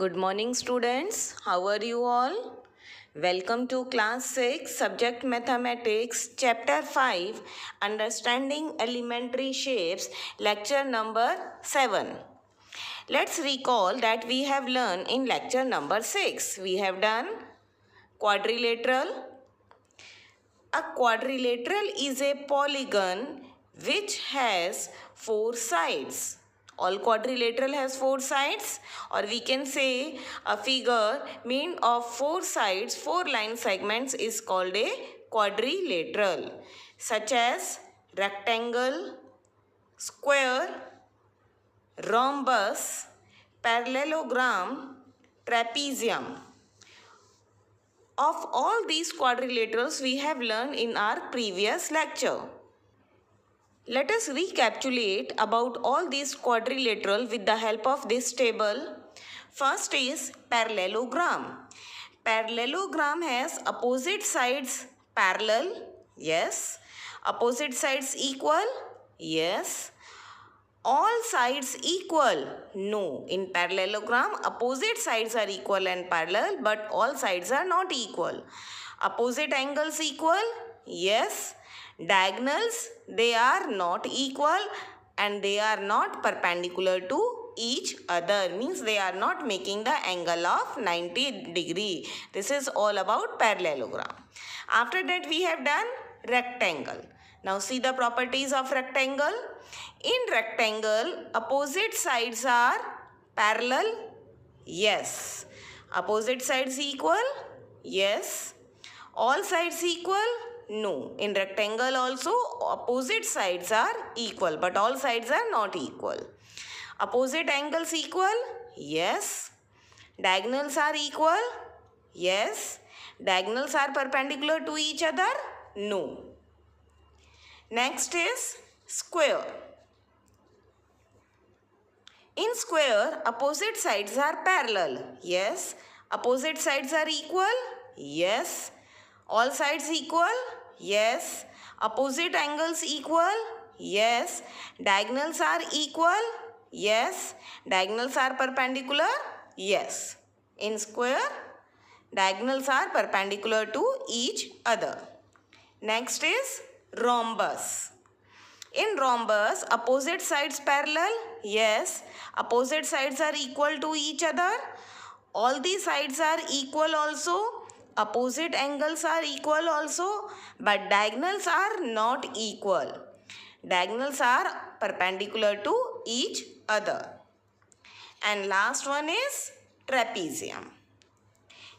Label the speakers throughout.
Speaker 1: Good morning, students. How are you all? Welcome to class 6, subject mathematics, chapter 5, understanding elementary shapes, lecture number 7. Let's recall that we have learned in lecture number 6. We have done quadrilateral. A quadrilateral is a polygon which has 4 sides. All quadrilateral has 4 sides, or we can say a figure made of 4 sides, 4 line segments is called a quadrilateral, such as rectangle, square, rhombus, parallelogram, trapezium. Of all these quadrilaterals we have learned in our previous lecture. Let us recapitulate about all these quadrilateral with the help of this table. First is parallelogram. Parallelogram has opposite sides parallel. Yes. Opposite sides equal. Yes. All sides equal. No. In parallelogram, opposite sides are equal and parallel, but all sides are not equal. Opposite angles equal. Yes. Diagonals, they are not equal and they are not perpendicular to each other. Means they are not making the angle of 90 degree. This is all about parallelogram. After that we have done rectangle. Now see the properties of rectangle. In rectangle, opposite sides are parallel. Yes. Opposite sides equal. Yes. All sides equal. No. In rectangle also opposite sides are equal, but all sides are not equal. Opposite angles equal. Yes. Diagonals are equal. Yes. Diagonals are perpendicular to each other. No. Next is square. In square, opposite sides are parallel. Yes. Opposite sides are equal. Yes. All sides equal. Yes. Opposite angles equal. Yes. Diagonals are equal. Yes. Diagonals are perpendicular. Yes. In square, diagonals are perpendicular to each other. Next is rhombus. In rhombus, opposite sides parallel. Yes. Opposite sides are equal to each other. All the sides are equal also. Opposite angles are equal also. But diagonals are not equal. Diagonals are perpendicular to each other. And last one is trapezium.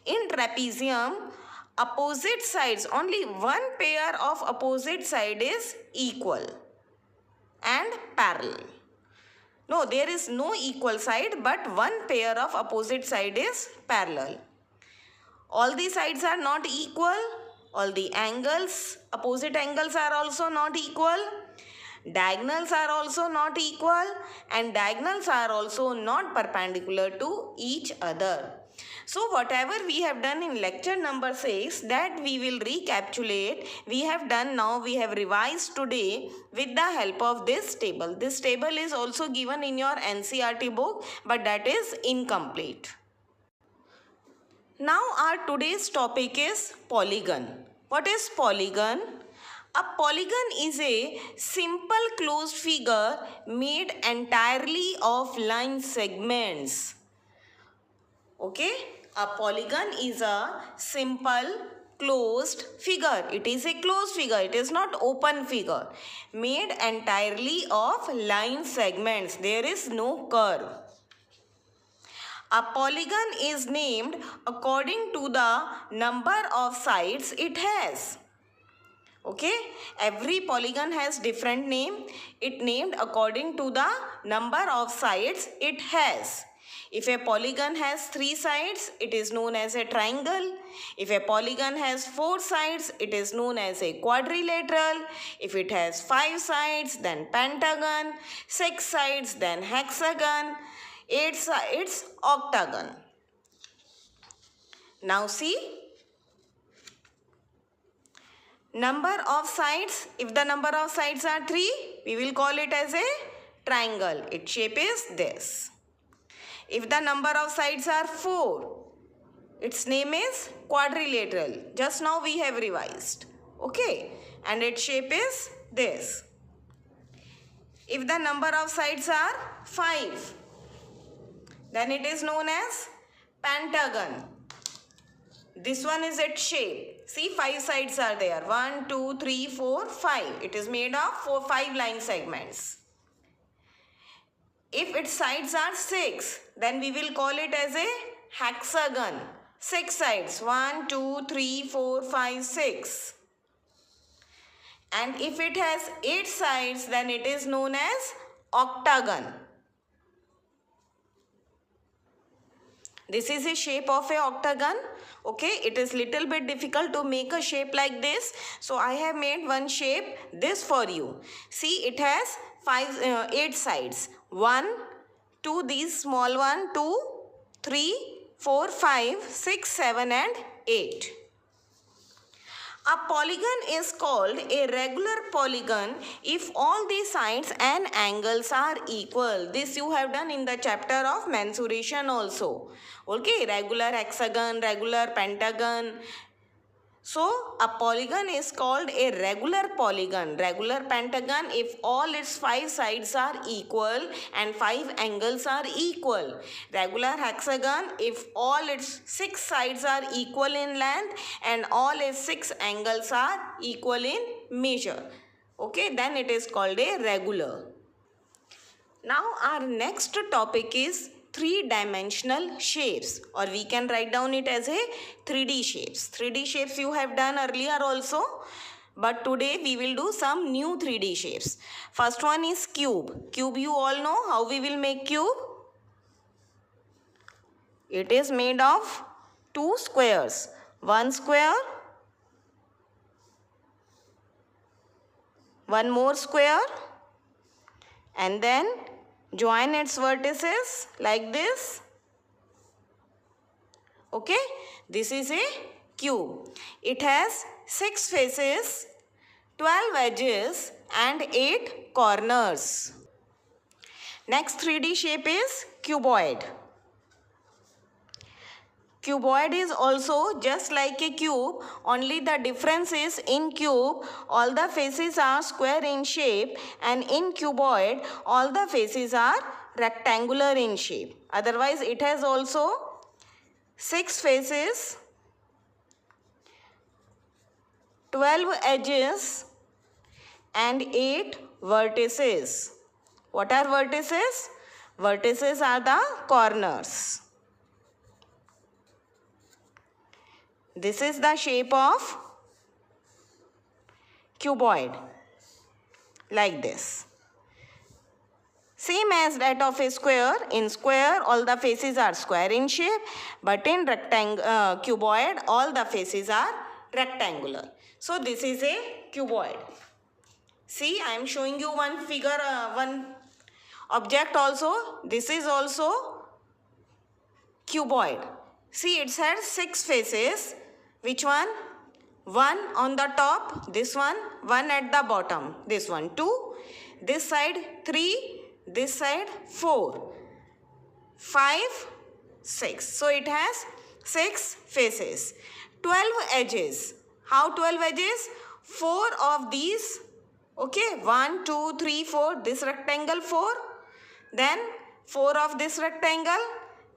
Speaker 1: In trapezium, opposite sides, only one pair of opposite side is equal and parallel. No, there is no equal side, but one pair of opposite side is parallel. All the sides are not equal. All the angles, opposite angles are also not equal. Diagonals are also not equal, and diagonals are also not perpendicular to each other. So whatever we have done in lecture number 6, that we will recapitulate. We have done now, we have revised today with the help of this table. This table is also given in your NCERT book, but that is incomplete. Now our today's topic is polygon. What is polygon? A polygon is a simple closed figure made entirely of line segments. Okay? A polygon is a simple closed figure. It is a closed figure. It is not open figure. Made entirely of line segments. There is no curve. A polygon is named according to the number of sides it has. Okay, every polygon has different name. It named according to the number of sides it has. If a polygon has 3 sides, it is known as a triangle. If a polygon has 4 sides, it is known as a quadrilateral. If it has 5 sides, then pentagon. 6 sides, then hexagon. 8 sides, octagon. Now see. Number of sides, if the number of sides are 3, we will call it as a triangle. Its shape is this. If the number of sides are 4, its name is quadrilateral. Just now we have revised. Okay. And its shape is this. If the number of sides are 5, then it is known as pentagon. This one is its shape. See, 5 sides are there. 1, 2, 3, 4, 5. It is made of 5 line segments. If its sides are 6, then we will call it as a hexagon. 6 sides. 1, 2, 3, 4, 5, 6. And if it has 8 sides, then it is known as octagon. This is a shape of a octagon. Okay, it is little bit difficult to make a shape like this. So I have made one shape this for you. See, it has 8 sides. 1, 2, these small 1, 2, 3, 4, 5, 6, 7 and 8. A polygon is called a regular polygon if all the sides and angles are equal. This you have done in the chapter of mensuration also. Okay, regular hexagon, regular pentagon. So, a polygon is called a regular polygon, regular pentagon if all its 5 sides are equal and 5 angles are equal. Regular hexagon if all its 6 sides are equal in length and all its 6 angles are equal in measure. Okay, then it is called a regular. Now, our next topic is 3-dimensional shapes, or we can write down it as a 3D shapes. 3D shapes you have done earlier also, but today we will do some new 3D shapes. First one is cube. Cube you all know how we will make cube. It is made of 2 squares. One square, one more square, and then join its vertices like this. Okay, this is a cube. It has 6 faces, 12 edges and 8 corners. Next 3D shape is cuboid. Cuboid is also just like a cube, only the difference is in cube all the faces are square in shape and in cuboid all the faces are rectangular in shape. Otherwise it has also 6 faces, 12 edges and 8 vertices. What are vertices? Vertices are the corners. This is the shape of cuboid, like this. Same as that of a square. In square, all the faces are square in shape, but in cuboid, all the faces are rectangular. So this is a cuboid. See, I am showing you one figure, one object also. This is also cuboid. See, it has 6 faces. Which one? 1 on the top, this one at the bottom, this one 2, this side 3, this side 4, 5, 6. So it has 6 faces, 12 edges. How 12 edges? 4 of these, okay, 1, 2, 3, 4, this rectangle 4, then 4 of this rectangle,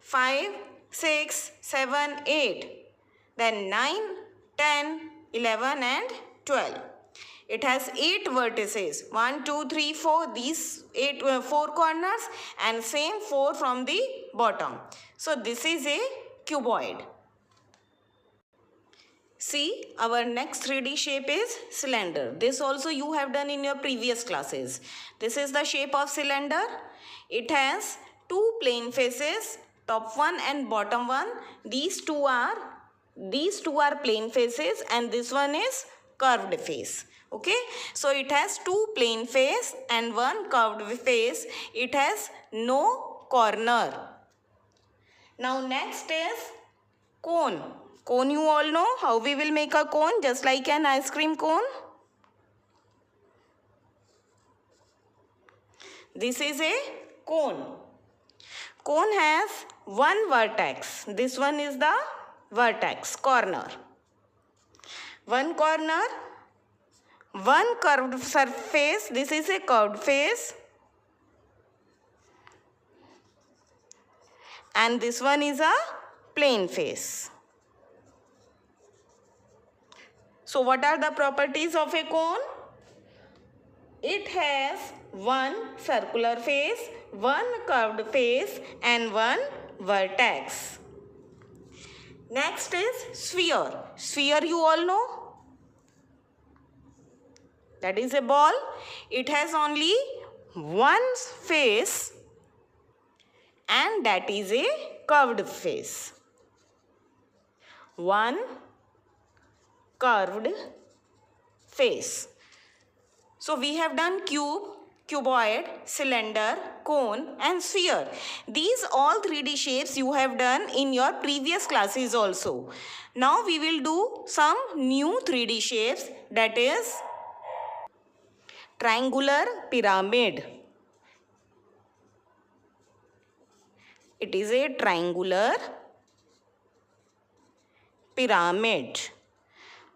Speaker 1: 5, 6, 7, 8. Then 9, 10, 11 and 12. It has 8 vertices. 1, 2, 3, 4. These 4 corners and same 4 from the bottom. So this is a cuboid. See, our next 3D shape is cylinder. This also you have done in your previous classes. This is the shape of cylinder. It has 2 plane faces, top one and bottom one. These two are plane faces and this one is curved face. Okay, so it has 2 plane face and 1 curved face. It has no corner. Now next is cone. Cone you all know how we will make a cone, just like an ice cream cone. This is a cone. Cone has one vertex. This one is the vertex, corner. One corner, one curved surface. This is a curved face. And this one is a plain face. So what are the properties of a cone? It has one circular face, one curved face, and one vertex. Next is sphere. Sphere you all know. That is a ball. It has only one face, and that is a curved face. One curved face. So we have done cube, cuboid, cylinder, cone and sphere. These all 3D shapes you have done in your previous classes also. Now we will do some new 3D shapes, that is triangular pyramid. It is a triangular pyramid.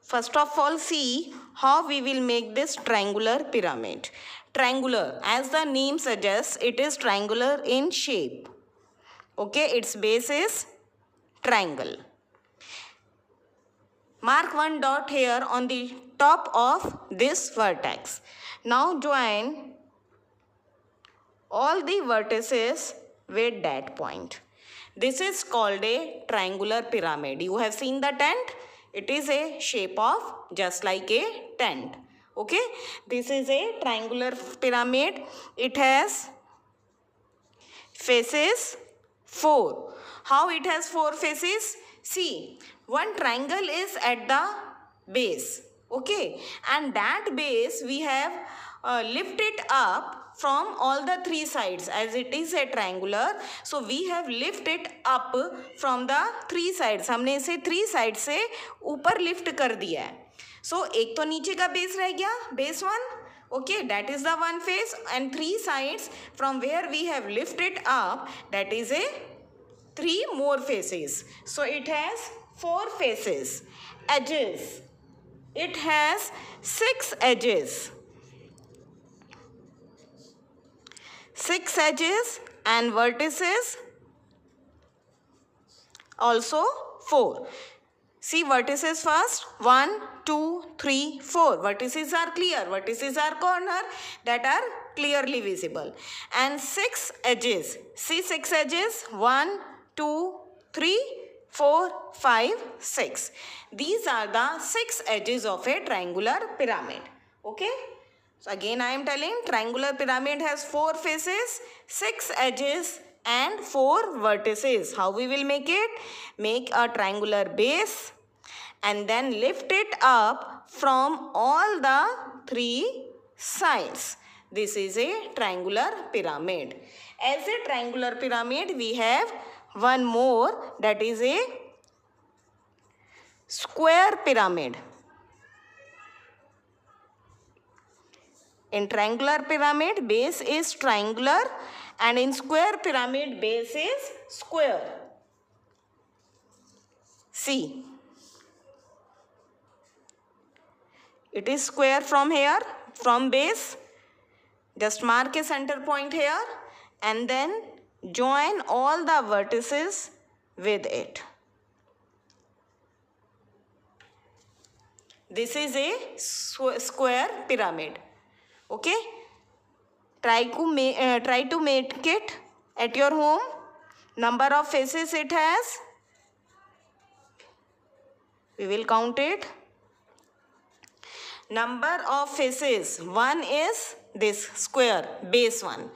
Speaker 1: First of all, see how we will make this triangular pyramid. Triangular, as the name suggests, it is triangular in shape. Okay, its base is triangle. Mark one dot here on the top of this vertex. Now join all the vertices with that point. This is called a triangular pyramid. You have seen the tent? It is a shape of just like a tent. Okay, this is a triangular pyramid. It has faces 4. How it has 4 faces? See, one triangle is at the base. Okay, and that base we have lifted up from all the 3 sides, as it is a triangular. So we have lifted up from the 3 sides. हमने इसे 3 sides से ऊपर lift कर दिया है. So एक तो नीचे का base रह गया, base 1. Okay, that is the one face, and 3 sides from where we have lifted up, that is a 3 more faces. So it has 4 faces. Edges. It has 6 edges. 6 edges and vertices also 4. See vertices first. 1, 2, 3, 4. Vertices are clear. Vertices are corner that are clearly visible. And 6 edges. See 6 edges. 1, 2, 3, 4, 5, 6. These are the 6 edges of a triangular pyramid. Okay. So again I am telling, triangular pyramid has 4 faces, 6 edges and 4 vertices. How we will make it? Make a triangular base and then lift it up from all the 3 sides. This is a triangular pyramid. As a triangular pyramid, we have one more, that is a square pyramid. In triangular pyramid, base is triangular, and in square pyramid, base is square. See, it is square from here, from base. Just mark a center point here and then join all the vertices with it. This is a square pyramid. Okay, try to make it at your home. Number of faces it has, we will count it. Number of faces, 1 is this square, base 1.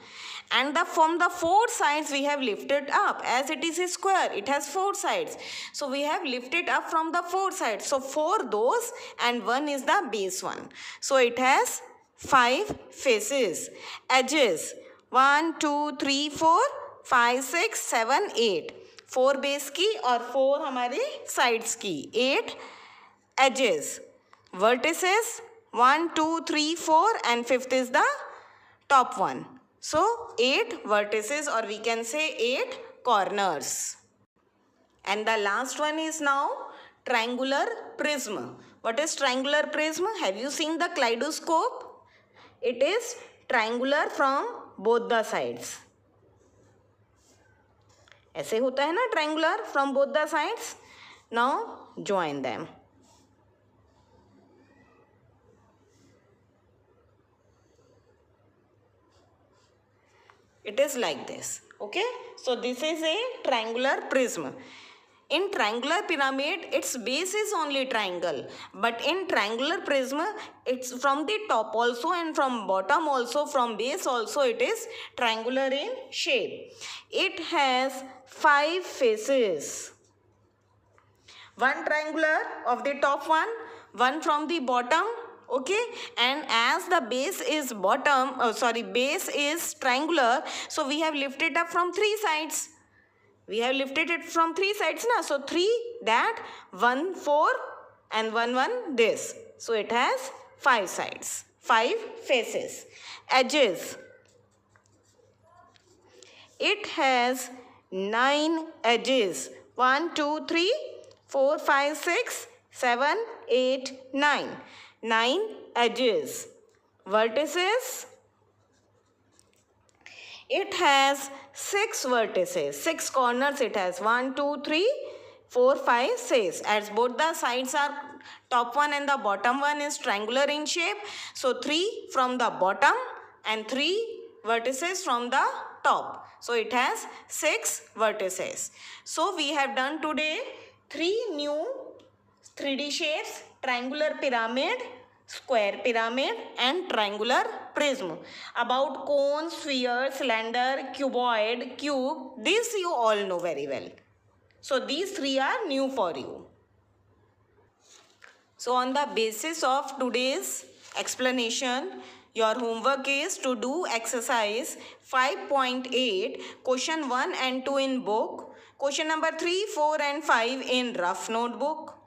Speaker 1: And from the 4 sides we have lifted up. As it is a square, it has 4 sides. So we have lifted up from the 4 sides. So 4 those and 1 is the base 1. So it has 5 faces. Edges, 1, 2, 3, 4, 5, 6, 7, 8. 4 base की और 4 हमारे sides की. 8 edges. Vertices, 1, 2, 3, 4 and 5th is the top one. So 8 vertices, or we can say 8 corners. And the last one is now triangular prism. What is triangular prism? Have you seen the kaleidoscope? It is triangular from both the sides. ऐसे होता है ना triangular from both the sides. Now join them. It is like this. Okay, so this is a triangular prism. In triangular pyramid, its base is only triangle, but in triangular prism, it's from the top also and from bottom also, from base also, it is triangular in shape. It has 5 faces. One triangular of the top one from the bottom. Okay, and as the base is base is triangular, so we have lifted up from 3 sides. We have lifted it from 3 sides now. So 3 that, 1 4 and 1 this. So it has 5 sides, 5 faces. Edges. It has 9 edges. 1 2 3 4 5 6 7 8 9. 9 edges. Vertices. It has 6 vertices, 6 corners it has. 1 2 3 4 5 6. As both the sides are, top one and the bottom one is triangular in shape, so 3 from the bottom and 3 vertices from the top. So it has 6 vertices. So we have done today 3 new 3D shapes: triangular pyramid, square pyramid and triangular prism. About cone, sphere, cylinder, cuboid, cube, this you all know very well. So these 3 are new for you. So on the basis of today's explanation, your homework is to do exercise 5.8, question 1 and 2 in book, question number 3, 4 and 5 in rough notebook,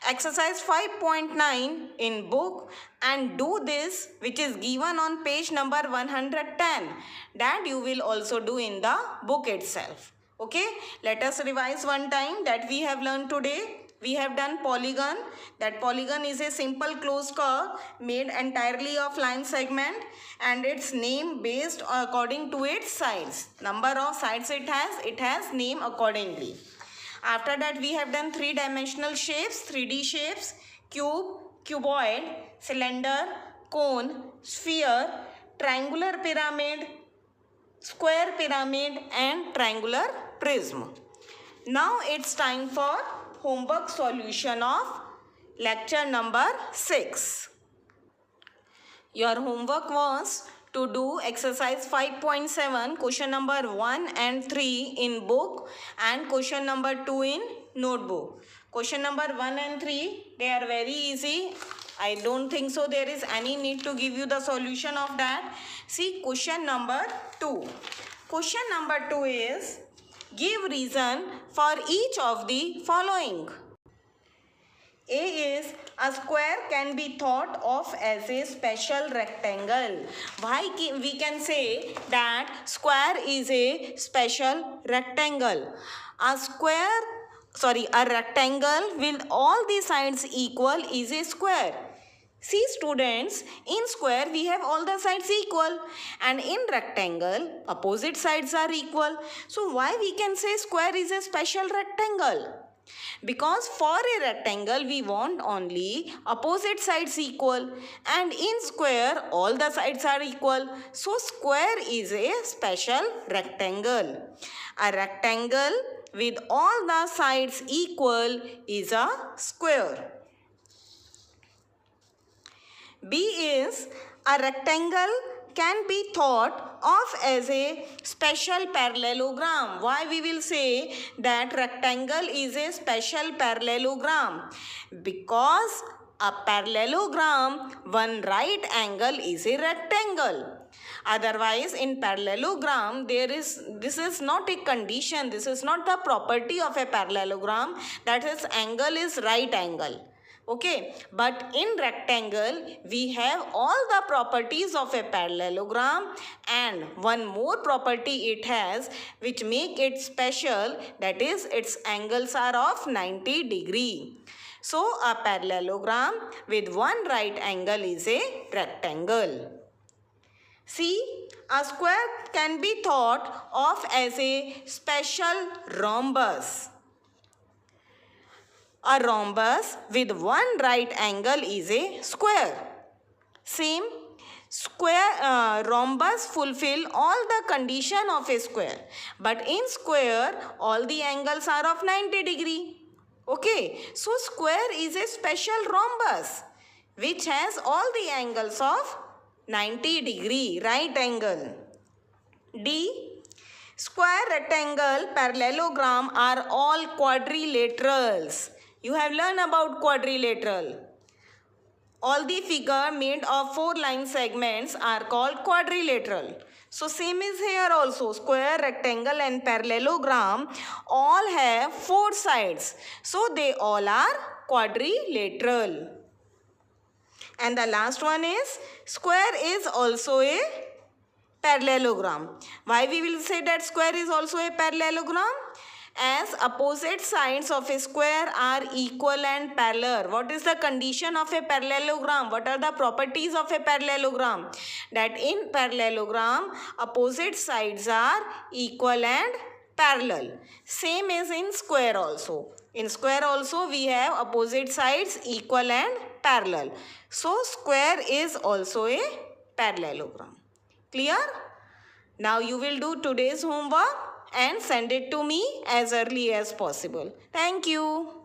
Speaker 1: exercise 5.9 in book, and do this which is given on page number 110, that you will also do in the book itself. Okay, let us revise one time that we have learned today. We have done polygon. That polygon is a simple closed curve made entirely of line segment, and its name based according to its sides. Number of sides it has name accordingly. After that we have done 3-dimensional shapes, 3D shapes: cube, cuboid, cylinder, cone, sphere, triangular pyramid, square pyramid and triangular prism. Now it's time for homework solution of lecture number 6. Your homework was to do exercise 5.7, question number 1 and 3 in book and question number 2 in notebook. Question number 1 and 3, they are very easy. I don't think so there is any need to give you the solution of that. See question number 2. Question number 2 is, give reason for each of the following. A is, a square can be thought of as a special rectangle. Why we can say that square is a special rectangle? A rectangle with all the sides equal is a square. See students, in square we have all the sides equal, and in rectangle opposite sides are equal. So why we can say square is a special rectangle? Because for a rectangle we want only opposite sides equal, and in square all the sides are equal. So square is a special rectangle. A rectangle with all the sides equal is a square. B is, a rectangle can be thought of as a special parallelogram. Why we will say that rectangle is a special parallelogram? Because a parallelogram, one right angle is a rectangle. Otherwise in parallelogram this is not a condition, this is not the property of a parallelogram, that is angle is right angle. Okay, but in rectangle we have all the properties of a parallelogram, and one more property it has which make it special, that is its angles are of 90 degree. So a parallelogram with one right angle is a rectangle. See, a square can be thought of as a special rhombus. A rhombus with one right angle is a square. Same, rhombus fulfill all the condition of a square. But in square, all the angles are of 90 degree. Okay, so square is a special rhombus which has all the angles of 90 degree right angle. D. Square, rectangle, parallelogram are all quadrilaterals. You have learned about quadrilateral. All the figure made of 4 line segments are called quadrilateral. So same is here also. Square, rectangle and parallelogram all have 4 sides. So they all are quadrilateral. And the last one is square is also a parallelogram. Why we will say that square is also a parallelogram? As opposite sides of a square are equal and parallel. What is the condition of a parallelogram? What are the properties of a parallelogram? That in parallelogram, opposite sides are equal and parallel. Same is in square also. In square also we have opposite sides equal and parallel. So square is also a parallelogram. Clear? Now you will do today's homework and send it to me as early as possible. Thank you.